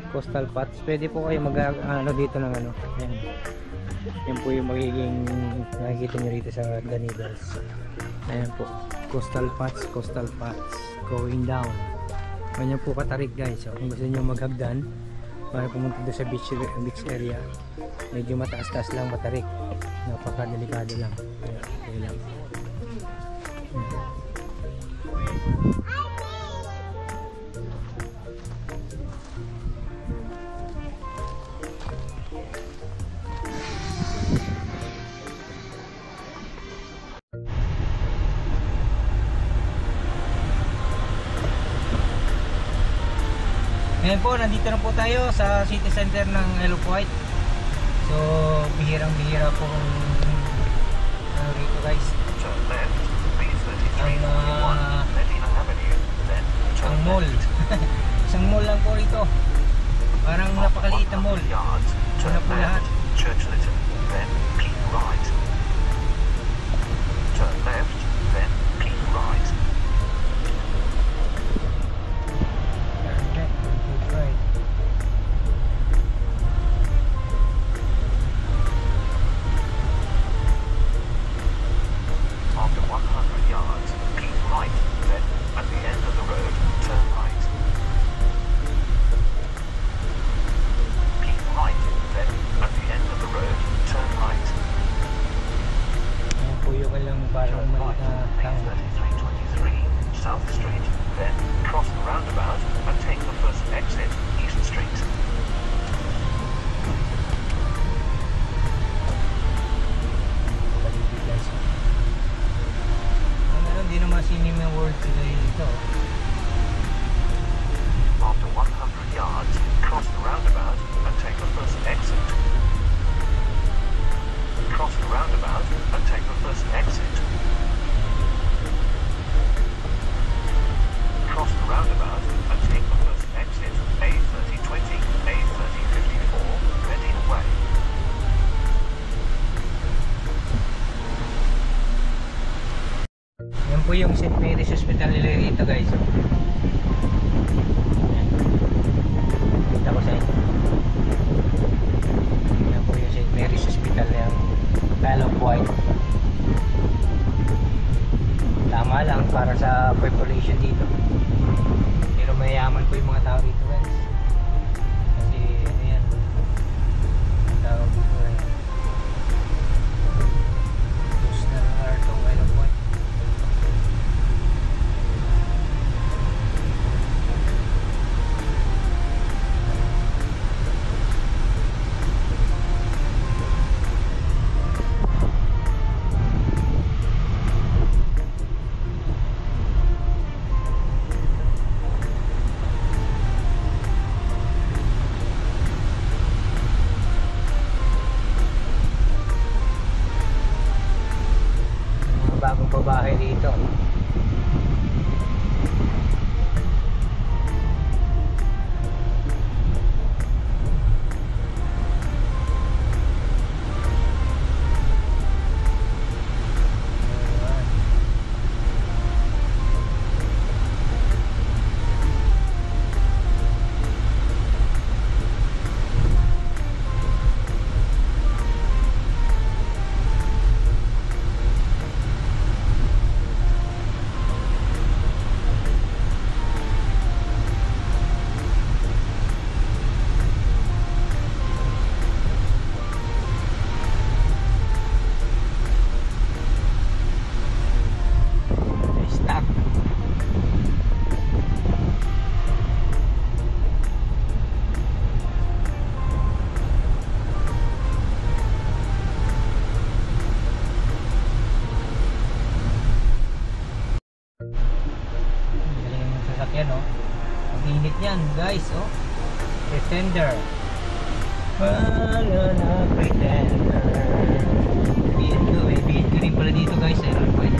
Coastal Pots. Pwede po kayo mag ano dito ng ano. Ayan. Yan po yung magiging nakikita nyo rito sa Danibels. Ayan po. Coastal Pots going down. Ganyan po katarik guys. So, kung gusto nyo maghagdan para pumunta doon sa beach area, medyo mataas-taas lang, matarik. Napaka-delikado lang. Ayan, okay lang. Ngayon po, nandito na po tayo sa city center ng Isle of Wight. So, bihirang-bihira po ano rito guys. Ang mall. Isang mall lang po rito. Parang napakaliit na mall. Ito na po lahat. Then keep right. Turn left, then keep right. After 100 yards, keep right, then at the end of the road, turn right. Keep right, then at the end of the road, turn right. Ayan po yung alang parang Turn maliit right, na town. A3323 South Street, then cross the roundabout and take the first exit, East Street. Paligid guys. Ano, hindi naman Cinema World sila dito. After 100 yards, cross the roundabout and take the first exit. Cross the roundabout and take the first exit. Cross the roundabout and take the first exit, A3020, A3054, heading away. Yan po yung St. Mary's Hospital nila rito guys. Kita ko sa inyo. Yan po yung St. Mary's Hospital ng Isle of Wight. Tama lang para sa population dito. Pero mayaman po yung mga tao dito guys. Kasi ano yan, ang tawag dito ay Coastal Heart of Isle of Wight. Bagong pabahay dito. Stop. Galing yung sasakyan, oh. Ang init yan, guys, oh. Pretender. Wala na, Pretender. B&Q rin pala dito, guys, eh. Pwede.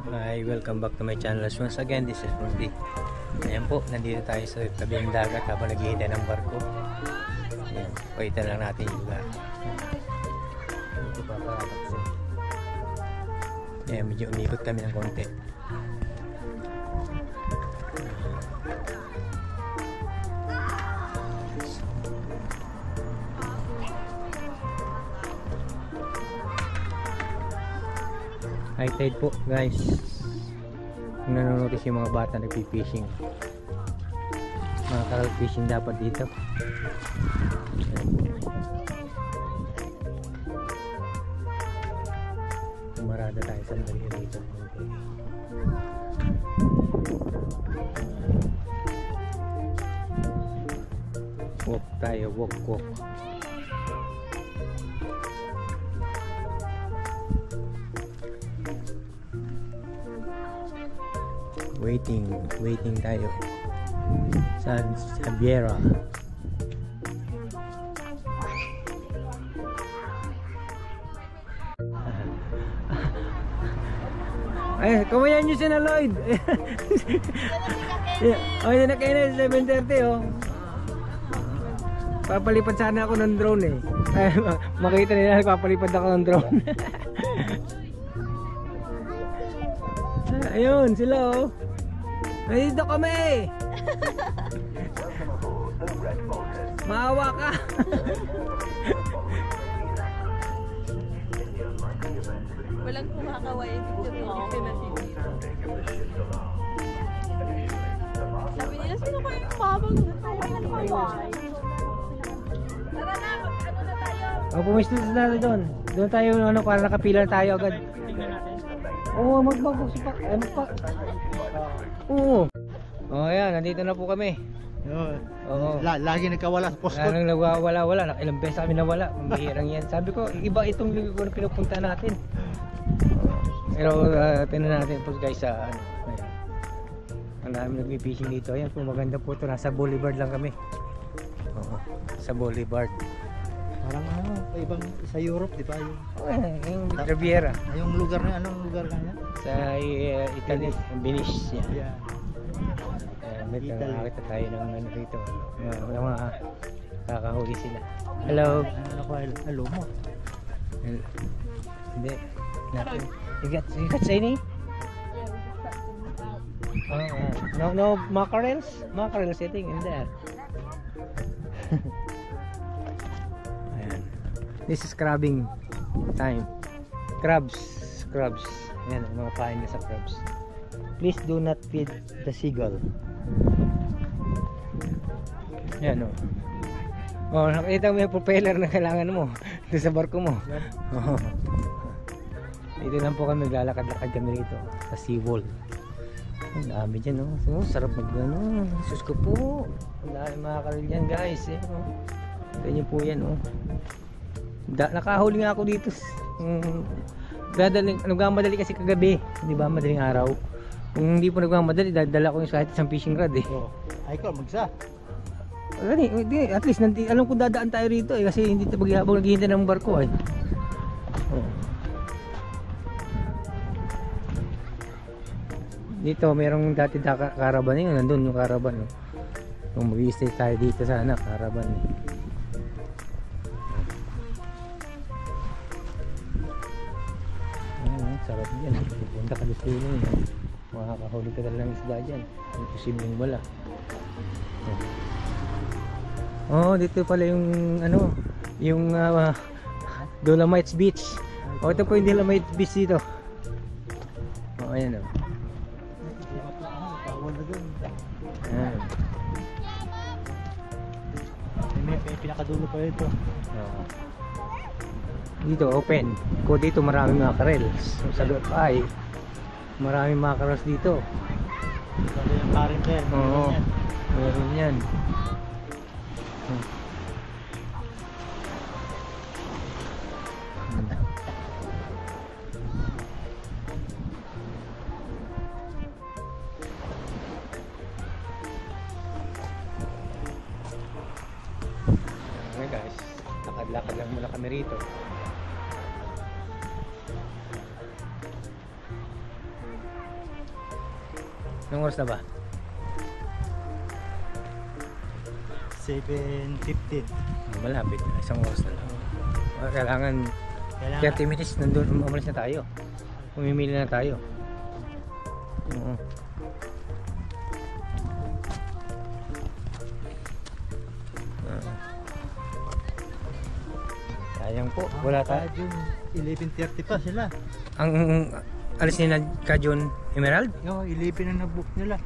Hi, welcome back to my channel. Once again, this is Rudy. Ayan po, nandito tayo sa tabing dagat habang naghihintay ng barko. Ayan, pahitan lang natin yung lugar. Ito pa pa. Ayan, medyo umikot kami ng konti. High tide po guys. Kung nanonotice yung mga bata nagpi-fishing, mga fishing dapat dito. Marada tayo sandali dito. Walk tayo, walk. Waiting tayo sa Viera. Ay, kamayan nyo si na Lloyd. Oh, yun na kayo na 7:30 oh. Papalipad sana ako ng drone eh. Ay, makita nila papalipad ako ng drone. Ayun sila oh. Nandito kami. Maawa ka. Walang kumakaway dito yung pinatitira. Sabi nila, sino kayo yung babang nagkaway? Tara na, mag-ano na tayo. Pumistos na doon. Doon tayo ano, para nakapila tayo agad. Oo, magpak. Oo. Oh, ayan, nandito na po kami. Oo. Lagi nagkawala sa posto. Lagi nagwawala. Ilang beses kami nawala. Mabihirang yan. Sabi ko, iba itong lugar na pinupunta natin. Pero tinan natin po guys sa ano. Ayan. Ang dami nagpi-fishing dito. Ayan po, maganda po ito. Nasa Boulevard lang kami. Oo, sa Boulevard. Parang ano, ibang sa Europe, di ba? Yung Riviera. Yung lugar na, anong lugar na yan? Sa Italy, Venice. Yeah. May nakakita tayo ng ano dito. Yung mga kakahuli sila. Hello. Ano ko, hello mo. Hindi. You got any? No mackerels? Mackerels sitting in there. Ayan. This is crabbing time. Crabs. Ayan, mga pain na sa crabs. Please do not feed the seagull. Ayan o. Oh, nakita mo yung propeller na kailangan mo doon sa barko mo. Oh. Dito lang po kami, naglalakad-lakad kami rito sa seawall. Ang dami dyan, oh. So, sarap mag-ano. Sus ko po. Ang dami mga karil dyan, guys. Eh, oh. Ganyan po yan, oh. Nakahuli nga ako dito. Nagmamadali kasi kagabi. Di ba? Madaling araw. Kung hindi po nagmamadali, dala ko yung kahit isang fishing rod, eh. Oh, ay ko, magsa. At least, alam ko dadaan tayo rito, eh. Kasi hindi tayo habang naghihintay ng barko, eh. Oh. Dito merong dati caravan yun, nandun yung caravan, no? Kung mag-i-stay tayo dito sana, caravan, eh. Sarap dyan, pupunta ka dito yun, eh. Makakahuli ka talagang isda dyan, imposibleng wala. Oh, dito pala yung ano, yung Dolomites Beach. Oh, ito po yung Dolomites Beach dito. Oh, ayan, oh. Ayan. May pinakadulo pa ito. Dito open. Ko dito maraming mga karels. Sa loob ay maraming mga karels dito. Sabi yung karin din. Oo. Meron yan. Okay guys, lakad-lakad lang muna kami rito. Anong oras na ba? 7:15. Malapit, isang oras na lang. Kailangan 30 minutes nandun, umalis na tayo. Pumimili na tayo. Oo. Sayang po, wala tayo. 11:30 pa sila. Ang alis nila Kajon Emerald? Yo, 11 na na-book nila.